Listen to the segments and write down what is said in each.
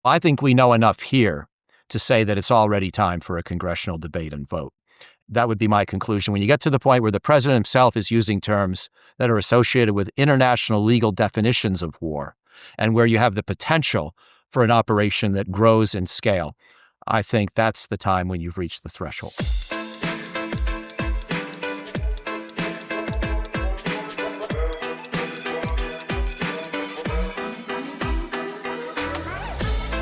I think we know enough here to say that it's already time for a congressional debate and vote. That would be my conclusion. When you get to the point where the president himself is using terms that are associated with international legal definitions of war, and where you have the potential for an operation that grows in scale, I think that's the time when you've reached the threshold.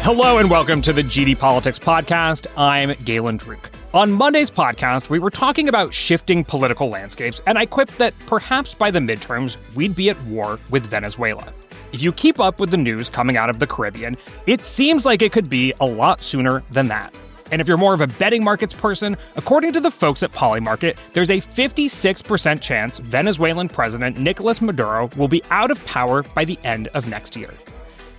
Hello and welcome to the GD Politics Podcast. I'm Galen Druk. On Monday's podcast, we were talking about shifting political landscapes, and I quipped that perhaps by the midterms, we'd be at war with Venezuela. If you keep up with the news coming out of the Caribbean, it seems like it could be a lot sooner than that. And if you're more of a betting markets person, according to the folks at Polymarket, there's a 56% chance Venezuelan President Nicolas Maduro will be out of power by the end of next year.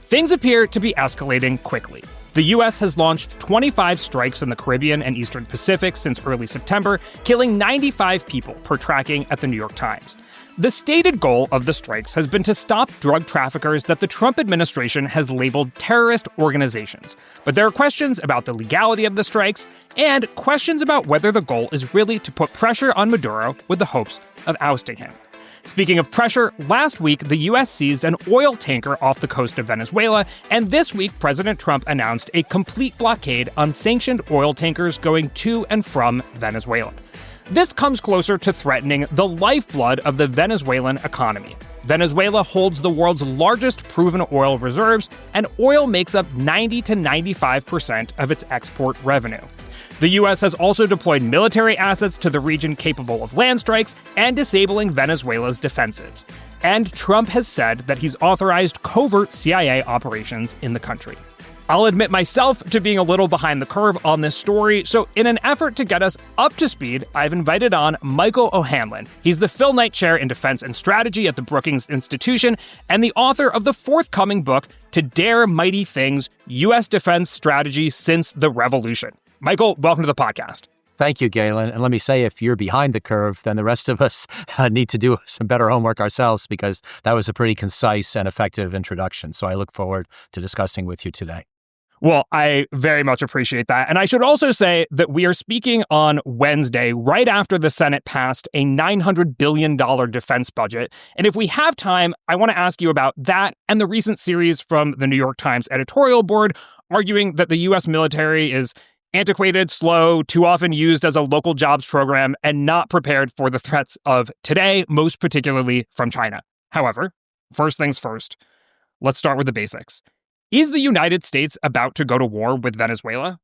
Things appear to be escalating quickly. The U.S. has launched 25 strikes in the Caribbean and Eastern Pacific since early September, killing 95 people per tracking at the New York Times. The stated goal of the strikes has been to stop drug traffickers that the Trump administration has labeled terrorist organizations. But there are questions about the legality of the strikes and questions about whether the goal is really to put pressure on Maduro with the hopes of ousting him. Speaking of pressure, last week the U.S. seized an oil tanker off the coast of Venezuela, and this week President Trump announced a complete blockade on sanctioned oil tankers going to and from Venezuela. This comes closer to threatening the lifeblood of the Venezuelan economy. Venezuela holds the world's largest proven oil reserves, and oil makes up 90 to 95% of its export revenue. The U.S. has also deployed military assets to the region capable of land strikes and disabling Venezuela's defensives. And Trump has said that he's authorized covert CIA operations in the country. I'll admit myself to being a little behind the curve on this story, so in an effort to get us up to speed, I've invited on Michael O'Hanlon. He's the Phil Knight Chair in Defense and Strategy at the Brookings Institution and the author of the forthcoming book, To Dare Mighty Things, U.S. Defense Strategy Since the Revolution. Michael, welcome to the podcast. Thank you, Galen. And let me say, if you're behind the curve, then the rest of us need to do some better homework ourselves, because that was a pretty concise and effective introduction. So I look forward to discussing with you today. Well, I very much appreciate that. And I should also say that we are speaking on Wednesday, right after the Senate passed a $900 billion defense budget. And if we have time, I want to ask you about that and the recent series from the New York Times editorial board arguing that the U.S. military is antiquated, slow, too often used as a local jobs program, and not prepared for the threats of today, most particularly from China. However, first things first, let's start with the basics. Is the United States about to go to war with Venezuela?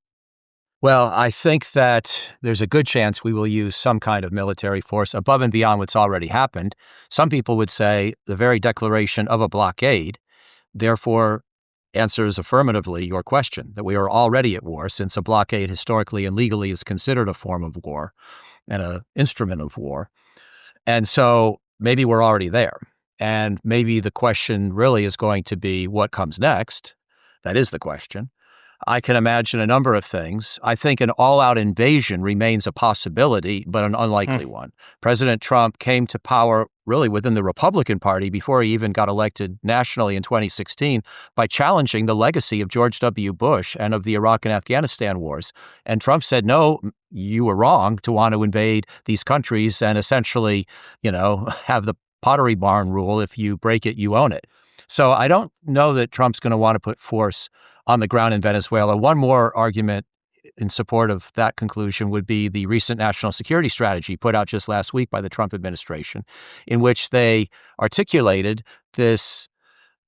Well, I think that there's a good chance we will use some kind of military force above and beyond what's already happened. Some people would say the very declaration of a blockade, therefore, answers affirmatively your question, that we are already at war, since a blockade historically and legally is considered a form of war and an instrument of war. And so maybe we're already there. And maybe the question really is going to be what comes next. That is the question. I can imagine a number of things. I think an all-out invasion remains a possibility, but an unlikely one. President Trump came to power really within the Republican Party before he even got elected nationally in 2016 by challenging the legacy of George W. Bush and of the Iraq and Afghanistan wars. And Trump said, no, you were wrong to want to invade these countries and essentially, have the Pottery Barn rule. If you break it, you own it. So I don't know that Trump's going to want to put force on the ground in Venezuela. One more argument in support of that conclusion would be the recent national security strategy put out just last week by the Trump administration, in which they articulated this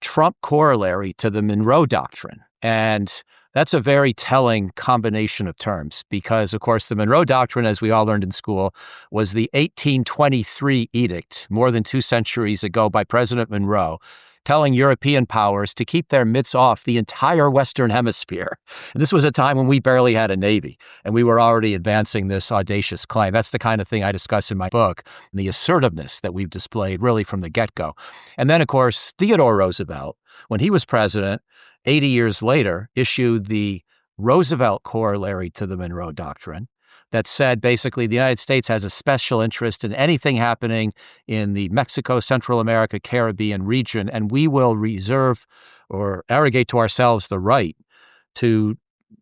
Trump corollary to the Monroe Doctrine. And that's a very telling combination of terms because, of course, the Monroe Doctrine, as we all learned in school, was the 1823 edict more than 2 centuries ago by President Monroe, telling European powers to keep their mitts off the entire Western Hemisphere. And this was a time when we barely had a navy, and we were already advancing this audacious claim. That's the kind of thing I discuss in my book, and the assertiveness that we've displayed really from the get-go. And then, of course, Theodore Roosevelt, when he was president, 80 years later, issued the Roosevelt corollary to the Monroe Doctrine that said basically the United States has a special interest in anything happening in the Mexico, Central America, Caribbean region, and we will reserve or arrogate to ourselves the right to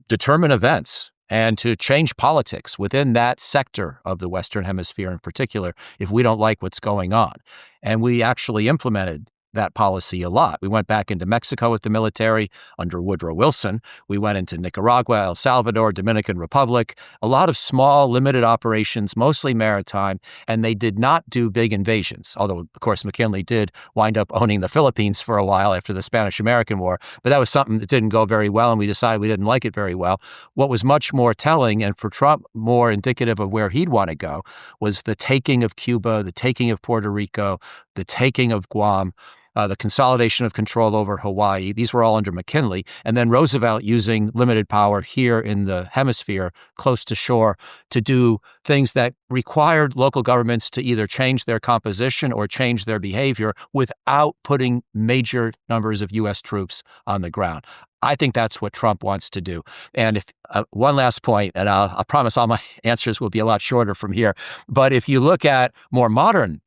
determine events and to change politics within that sector of the Western Hemisphere in particular if we don't like what's going on. And we actually implemented that policy a lot. We went back into Mexico with the military under Woodrow Wilson. We went into Nicaragua, El Salvador, Dominican Republic, a lot of small, limited operations, mostly maritime, and they did not do big invasions. Although, of course, McKinley did wind up owning the Philippines for a while after the Spanish-American War, but that was something that didn't go very well, and we decided we didn't like it very well. What was much more telling, and for Trump, more indicative of where he'd want to go, was the taking of Cuba, the taking of Puerto Rico, the taking of Guam, the consolidation of control over Hawaii. These were all under McKinley. And then Roosevelt using limited power here in the hemisphere, close to shore, to do things that required local governments to either change their composition or change their behavior without putting major numbers of U.S. troops on the ground. I think that's what Trump wants to do. And if one last point, and I promise all my answers will be a lot shorter from here, but if you look at more modern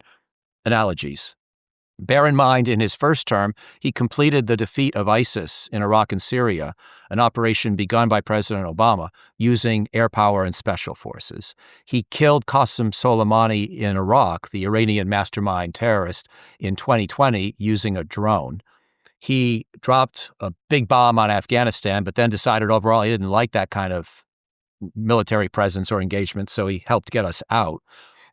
analogies, bear in mind, in his first term, he completed the defeat of ISIS in Iraq and Syria, an operation begun by President Obama using air power and special forces. He killed Qasem Soleimani in Iraq, the Iranian mastermind terrorist, in 2020 using a drone. He dropped a big bomb on Afghanistan, but then decided overall he didn't like that kind of military presence or engagement, so he helped get us out.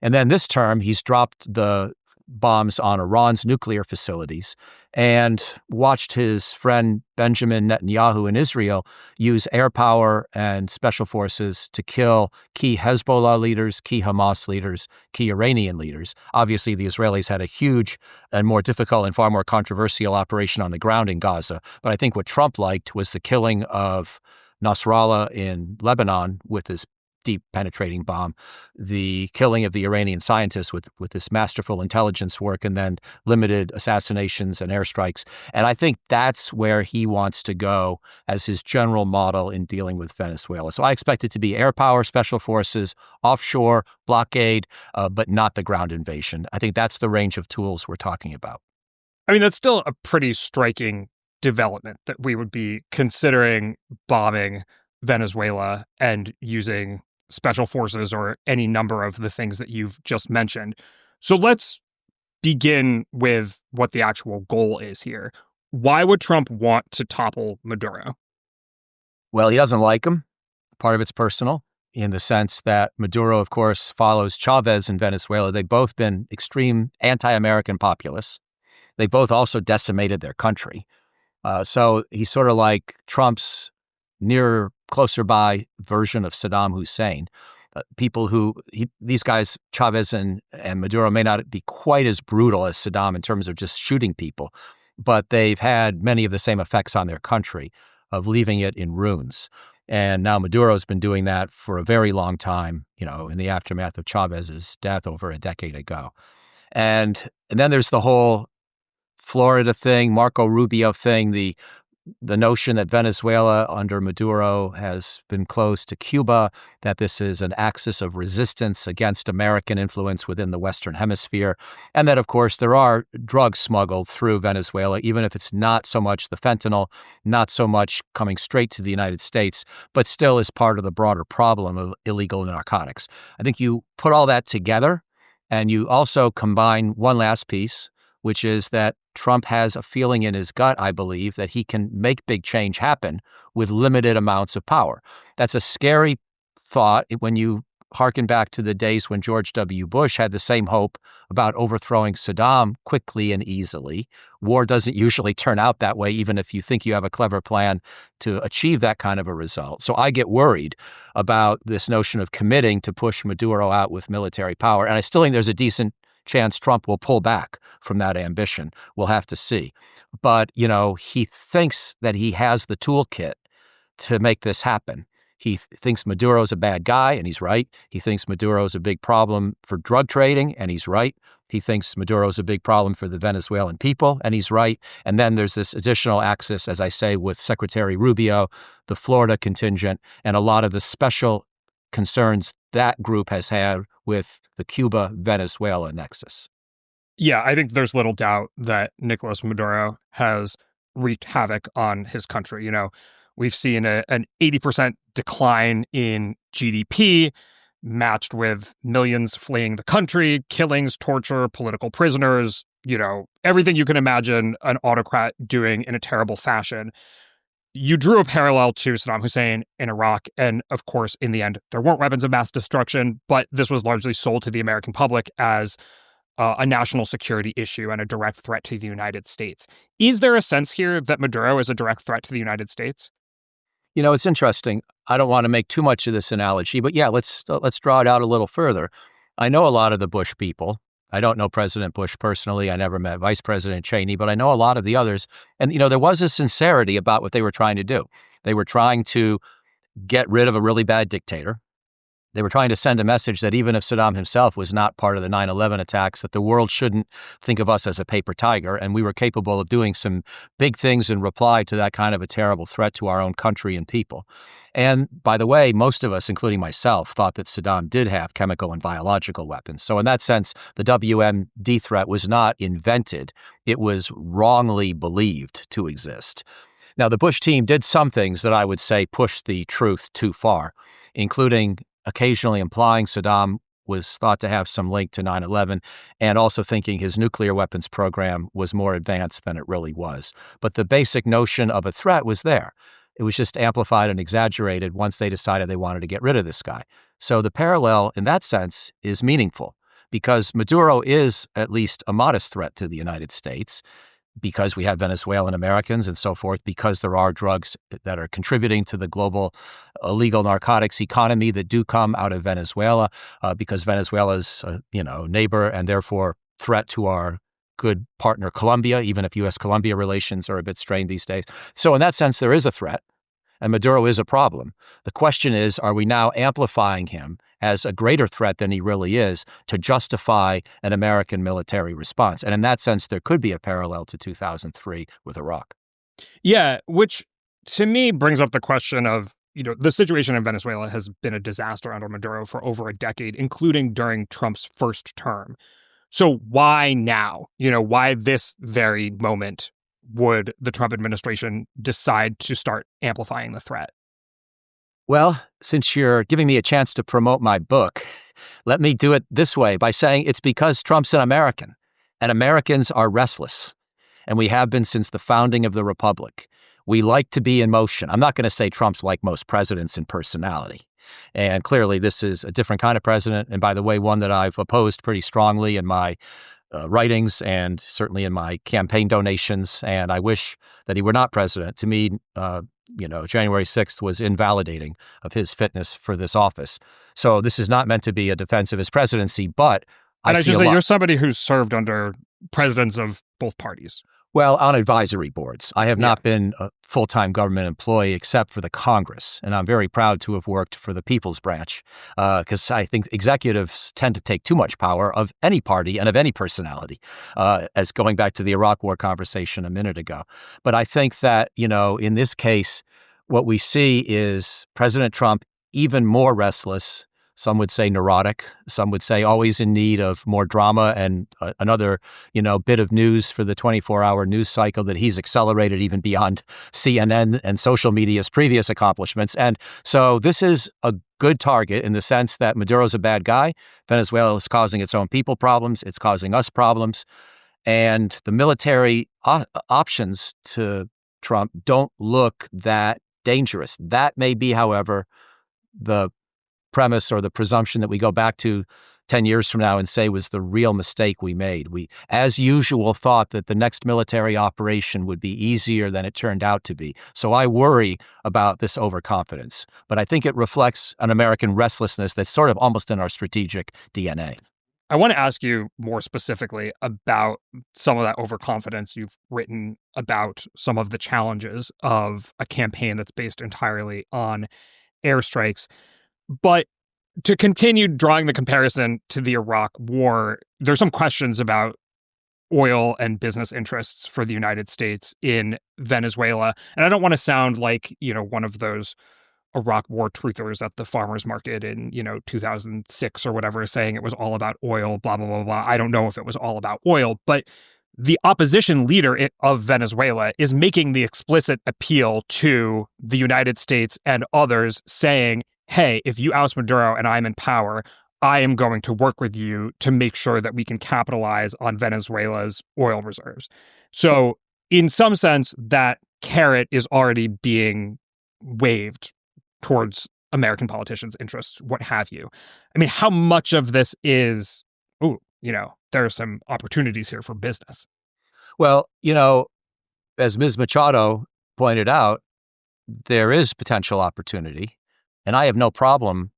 And then this term, he's dropped the bombs on Iran's nuclear facilities and watched his friend Benjamin Netanyahu in Israel use air power and special forces to kill key Hezbollah leaders, key Hamas leaders, key Iranian leaders. Obviously, the Israelis had a huge and more difficult and far more controversial operation on the ground in Gaza. But I think what Trump liked was the killing of Nasrallah in Lebanon with his deep penetrating bomb, the killing of the Iranian scientists with this masterful intelligence work, and then limited assassinations and airstrikes. And I think that's where he wants to go as his general model in dealing with Venezuela. So I expect it to be air power, special forces, offshore, blockade, but not the ground invasion. I think that's the range of tools we're talking about. I mean, that's still a pretty striking development that we would be considering bombing Venezuela and using special forces or any number of the things that you've just mentioned. So let's begin with what the actual goal is here. Why would Trump want to topple Maduro? Well, he doesn't like him. Part of it's personal in the sense that Maduro, of course, follows Chavez in Venezuela. They've both been extreme anti-American populists. They both also decimated their country. So he's sort of like Trump's closer by version of Saddam Hussein. People these guys, Chavez and Maduro, may not be quite as brutal as Saddam in terms of just shooting people, but they've had many of the same effects on their country of leaving it in ruins. And now Maduro's been doing that for a very long time, in the aftermath of Chavez's death over a decade ago. And then there's the whole Florida thing, Marco Rubio thing, the notion that Venezuela under Maduro has been close to Cuba, that this is an axis of resistance against American influence within the Western Hemisphere, and that, of course, there are drugs smuggled through Venezuela, even if it's not so much the fentanyl, not so much coming straight to the United States, but still is part of the broader problem of illegal narcotics. I think you put all that together, and you also combine one last piece, which is that Trump has a feeling in his gut, I believe, that he can make big change happen with limited amounts of power. That's a scary thought when you harken back to the days when George W. Bush had the same hope about overthrowing Saddam quickly and easily. War doesn't usually turn out that way, even if you think you have a clever plan to achieve that kind of a result. So I get worried about this notion of committing to push Maduro out with military power. And I still think there's a decent chance Trump will pull back from that ambition. We'll have to see. But, he thinks that he has the toolkit to make this happen. He thinks Maduro's a bad guy, and he's right. He thinks Maduro's a big problem for drug trading, and he's right. He thinks Maduro's a big problem for the Venezuelan people, and he's right. And then there's this additional axis, as I say, with Secretary Rubio, the Florida contingent, and a lot of the special concerns that group has had with the Cuba-Venezuela nexus. Yeah, I think there's little doubt that Nicolas Maduro has wreaked havoc on his country. We've seen an 80% decline in GDP, matched with millions fleeing the country, killings, torture, political prisoners, everything you can imagine an autocrat doing in a terrible fashion. You drew a parallel to Saddam Hussein in Iraq. And of course, in the end, there weren't weapons of mass destruction, but this was largely sold to the American public as a national security issue and a direct threat to the United States. Is there a sense here that Maduro is a direct threat to the United States? It's interesting. I don't want to make too much of this analogy, but yeah, let's draw it out a little further. I know a lot of the Bush people. I don't know President Bush personally. I never met Vice President Cheney, but I know a lot of the others. And, there was a sincerity about what they were trying to do. They were trying to get rid of a really bad dictator. They were trying to send a message that even if Saddam himself was not part of the 9/11 attacks, that the world shouldn't think of us as a paper tiger, and we were capable of doing some big things in reply to that kind of a terrible threat to our own country and people. And by the way, most of us, including myself, thought that Saddam did have chemical and biological weapons. So in that sense, the WMD threat was not invented. It was wrongly believed to exist. Now, the Bush team did some things that I would say pushed the truth too far, including occasionally implying Saddam was thought to have some link to 9/11 and also thinking his nuclear weapons program was more advanced than it really was. But the basic notion of a threat was there. It was just amplified and exaggerated once they decided they wanted to get rid of this guy. So the parallel in that sense is meaningful because Maduro is at least a modest threat to the United States, because we have Venezuelan Americans and so forth, because there are drugs that are contributing to the global illegal narcotics economy that do come out of Venezuela, because Venezuela's neighbor and therefore threat to our good partner Colombia, even if U.S.-Colombia relations are a bit strained these days. So in that sense, there is a threat, and Maduro is a problem. The question is, are we now amplifying him as a greater threat than he really is to justify an American military response? And in that sense, there could be a parallel to 2003 with Iraq. Yeah, which to me brings up the question of, the situation in Venezuela has been a disaster under Maduro for over a decade, including during Trump's first term. So why now? Why this very moment would the Trump administration decide to start amplifying the threat? Well, since you're giving me a chance to promote my book, let me do it this way by saying it's because Trump's an American, and Americans are restless, and we have been since the founding of the Republic. We like to be in motion. I'm not going to say Trump's like most presidents in personality. And clearly, this is a different kind of president, and by the way, one that I've opposed pretty strongly in my writings and certainly in my campaign donations, and I wish that he were not president. To me, January 6th was invalidating of his fitness for this office. So this is not meant to be a defense of his presidency, but I should see say you're somebody who's served under presidents of both parties. Well, on advisory boards. I have not been a full-time government employee except for the Congress, and I'm very proud to have worked for the People's Branch because I think executives tend to take too much power of any party and of any personality, as going back to the Iraq War conversation a minute ago. But I think that, in this case, what we see is President Trump even more restless. Some would say neurotic. Some would say always in need of more drama and another, bit of news for the 24-hour news cycle that he's accelerated even beyond CNN and social media's previous accomplishments. And so this is a good target in the sense that Maduro's a bad guy. Venezuela is causing its own people problems. It's causing us problems. And the military options to Trump don't look that dangerous. That may be, however, the premise or the presumption that we go back to 10 years from now and say was the real mistake we made. We, as usual, thought that the next military operation would be easier than it turned out to be. So I worry about this overconfidence. But I think it reflects an American restlessness that's sort of almost in our strategic DNA. I want to ask you more specifically about some of that overconfidence. You've written about some of the challenges of a campaign that's based entirely on airstrikes. But to continue drawing the comparison to the Iraq War, there's some questions about oil and business interests for the United States in Venezuela. And I don't want to sound like, one of those Iraq War truthers at the farmer's market in, 2006 or whatever, saying it was all about oil, blah, blah, blah, blah. I don't know if it was all about oil, but the opposition leader of Venezuela is making the explicit appeal to the United States and others saying, hey, if you oust Maduro and I'm in power, I am going to work with you to make sure that we can capitalize on Venezuela's oil reserves. So in some sense, that carrot is already being waved towards American politicians' interests, what have you. I mean, how much of this is, there are some opportunities here for business? Well, as Ms. Machado pointed out, there is potential opportunity, and I have no problem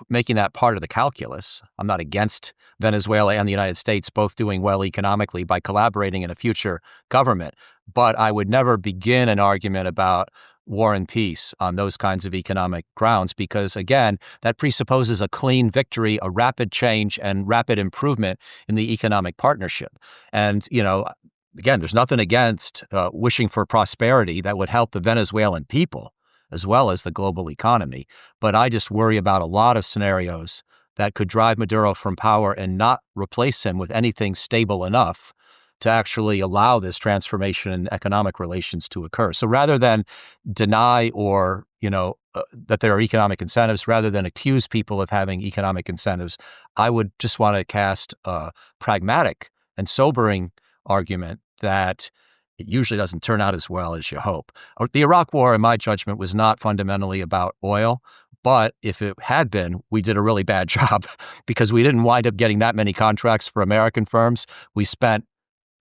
making that part of the calculus. I'm not against Venezuela and the United States both doing well economically by collaborating in a future government, but I would never begin an argument about war and peace on those kinds of economic grounds because, again, that presupposes a clean victory, a rapid change, and rapid improvement in the economic partnership. And, again, there's nothing against wishing for prosperity that would help the Venezuelan people as well as the global economy. But I just worry about a lot of scenarios that could drive Maduro from power and not replace him with anything stable enough to actually allow this transformation in economic relations to occur. So rather than deny or, that there are economic incentives, rather than accuse people of having economic incentives, I would just want to cast a pragmatic and sobering argument that it usually doesn't turn out as well as you hope. The Iraq War, in my judgment, was not fundamentally about oil. But if it had been, we did a really bad job because we didn't wind up getting that many contracts for American firms. We spent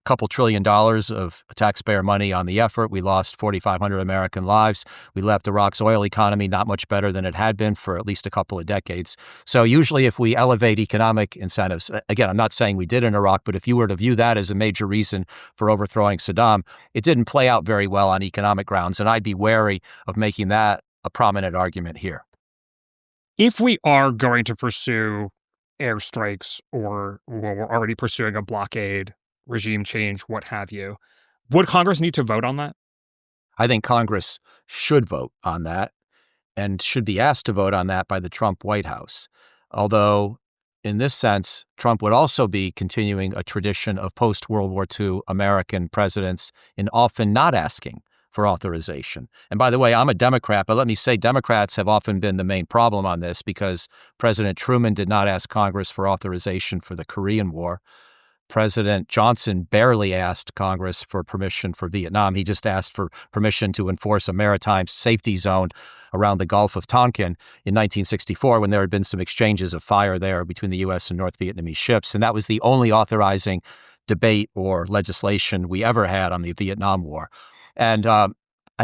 couple $1 trillion of taxpayer money on the effort. We lost 4,500 American lives. We left Iraq's oil economy not much better than it had been for at least a couple of decades. So usually if we elevate economic incentives, again, I'm not saying we did in Iraq, but if you were to view that as a major reason for overthrowing Saddam, it didn't play out very well on economic grounds. And I'd be wary of making that a prominent argument here. If we are going to pursue airstrikes or we're already pursuing a blockade, regime change, what have you, would Congress need to vote on that? I think Congress should vote on that and should be asked to vote on that by the Trump White House. Although, in this sense, Trump would also be continuing a tradition of post-World War II American presidents in often not asking for authorization. And by the way, I'm a Democrat, but let me say Democrats have often been the main problem on this because President Truman did not ask Congress for authorization for the Korean War. President Johnson barely asked Congress for permission for Vietnam. He just asked for permission to enforce a maritime safety zone around the Gulf of Tonkin in 1964 when there had been some exchanges of fire there between the U.S. and North Vietnamese ships. And that was the only authorizing debate or legislation we ever had on the Vietnam War. And I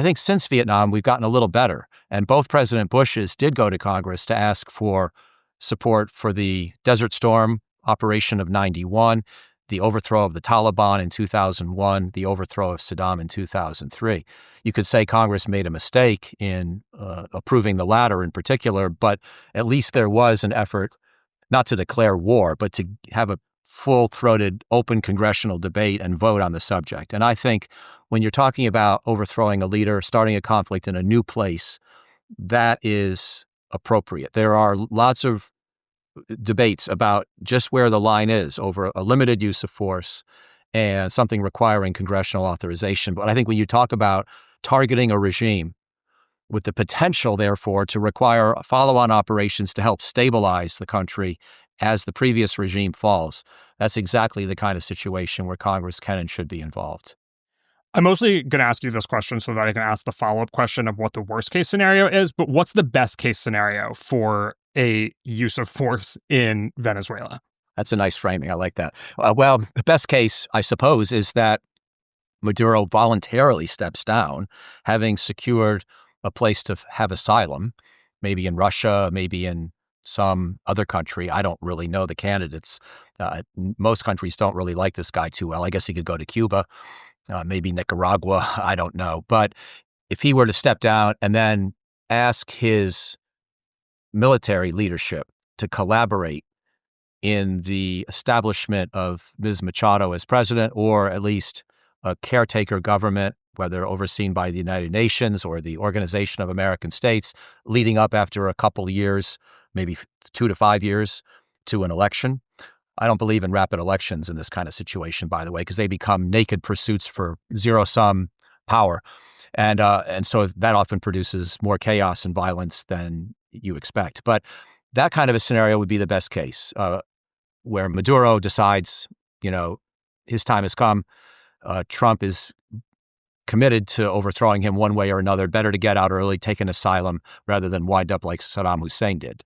think since Vietnam, we've gotten a little better. And both President Bushes did go to Congress to ask for support for the Desert Storm operation of 91, the overthrow of the Taliban in 2001, the overthrow of Saddam in 2003. You could say Congress made a mistake in approving the latter in particular, but at least there was an effort not to declare war, but to have a full-throated, open congressional debate and vote on the subject. And I think when you're talking about overthrowing a leader, starting a conflict in a new place, that is appropriate. There are lots of debates about just where the line is over a limited use of force and something requiring congressional authorization. But I think when you talk about targeting a regime with the potential, therefore, to require follow-on operations to help stabilize the country as the previous regime falls, that's exactly the kind of situation where Congress can and should be involved. I'm mostly going to ask you this question so that I can ask the follow-up question of what the worst-case scenario is, but what's the best-case scenario for a use of force in Venezuela? That's a nice framing. I like that. Well, the best case, I suppose, is that Maduro voluntarily steps down, having secured a place to have asylum, maybe in Russia, maybe in some other country. I don't really know the candidates. Most countries don't really like this guy too well. I guess he could go to Cuba, maybe Nicaragua. I don't know. But if he were to step down and then ask his military leadership to collaborate in the establishment of Ms. Machado as president, or at least a caretaker government, whether overseen by the United Nations or the Organization of American States, leading up after a couple of years, maybe 2 to 5 years, to an election. I don't believe in rapid elections in this kind of situation, by the way, because they become naked pursuits for zero-sum power. And so that often produces more chaos and violence than you expect. But that kind of a scenario would be the best case, where Maduro decides, his time has come. Trump is committed to overthrowing him one way or another. Better to get out early, take an asylum, rather than wind up like Saddam Hussein did.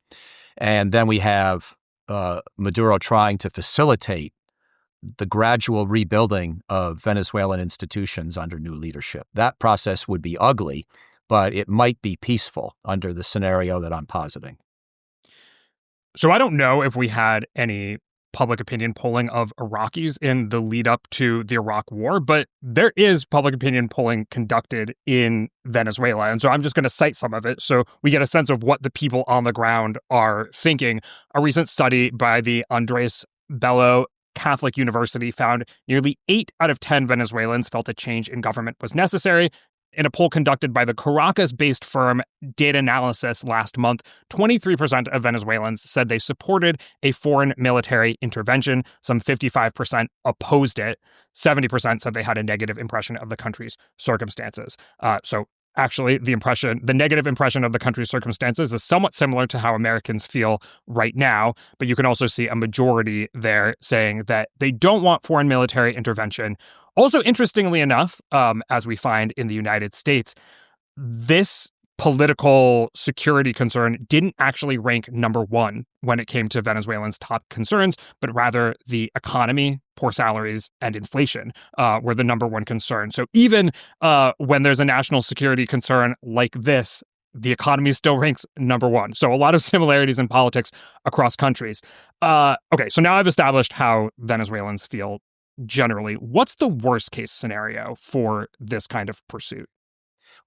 And then we have Maduro trying to facilitate the gradual rebuilding of Venezuelan institutions under new leadership. That process would be ugly, but it might be peaceful under the scenario that I'm positing. So I don't know if we had any public opinion polling of Iraqis in the lead up to the Iraq War, but there is public opinion polling conducted in Venezuela. And so I'm just going to cite some of it so we get a sense of what the people on the ground are thinking. A recent study by the Andres Bello Catholic University found nearly 8 out of 10 Venezuelans felt a change in government was necessary. In a poll conducted by the Caracas-based firm Data Analysis last month, 23% of Venezuelans said they supported a foreign military intervention. Some 55% opposed it. 70% said they had a negative impression of the country's circumstances. So actually, the negative impression of the country's circumstances is somewhat similar to how Americans feel right now. But you can also see a majority there saying that they don't want foreign military intervention. Also, interestingly enough, as we find in the United States, this political security concern didn't actually rank number one when it came to Venezuelans' top concerns, but rather the economy, poor salaries, and inflation were the number one concern. So even when there's a national security concern like this, the economy still ranks number one. So a lot of similarities in politics across countries. Okay, so now I've established how Venezuelans feel generally. What's the worst case scenario for this kind of pursuit?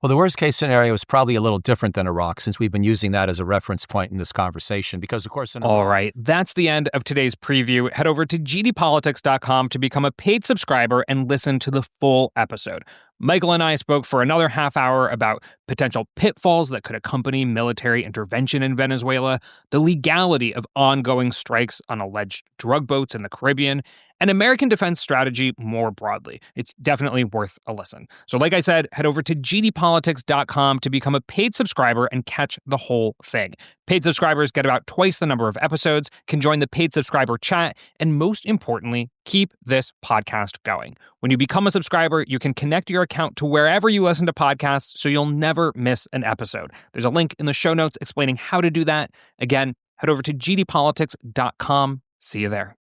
Well, the worst case scenario is probably a little different than Iraq, since we've been using that as a reference point in this conversation, because, of course, in Iraq— All right, that's the end of today's preview. Head over to gdpolitics.com to become a paid subscriber and listen to the full episode. Michael and I spoke for another half hour about potential pitfalls that could accompany military intervention in Venezuela, the legality of ongoing strikes on alleged drug boats in the Caribbean, and American defense strategy more broadly. It's definitely worth a listen. So like I said, head over to gdpolitics.com to become a paid subscriber and catch the whole thing. Paid subscribers get about twice the number of episodes, can join the paid subscriber chat, and most importantly, keep this podcast going. When you become a subscriber, you can connect your account to wherever you listen to podcasts so you'll never miss an episode. There's a link in the show notes explaining how to do that. Again, head over to gdpolitics.com. See you there.